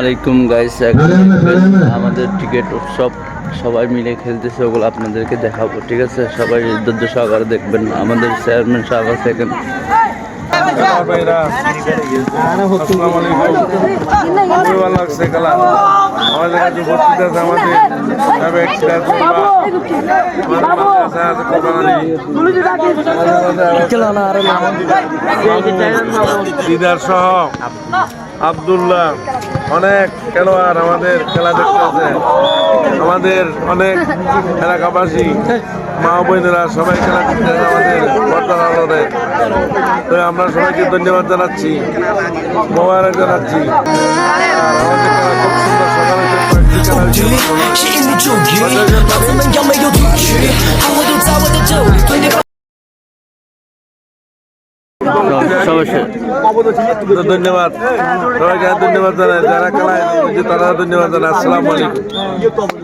আলাইকুম গাইস, আমাদের ক্রিকেট উৎসব সবাই মিলে খেলতেছে, ওগুলো আপনাদেরকে দেখাবো। ঠিক আছে, সবাই ধৈর্য সহকারে দেখবেন। আমাদের চেয়ারম্যান সাহেব আছে এখানে। সহ আব্দুল্লাহ অনেক খেলোয়াড় আমাদের খেলা দেখতেছে। আমাদের অনেক এলাকাবাসী মা বোনেরা সবাই খেলা দেখতেছে আমাদের বর্তমানে। তো আমরা সবাইকে ধন্যবাদ জানাচ্ছি, মোবারক জানাচ্ছি। আর আমাদের খেলা খুব সুন্দর, সকালে ধন্যবাদ সবাইকে, ধন্যবাদ জানাই যারা খেলায় তারা ধন্যবাদ জানাই। আসসালামু আলাইকুম।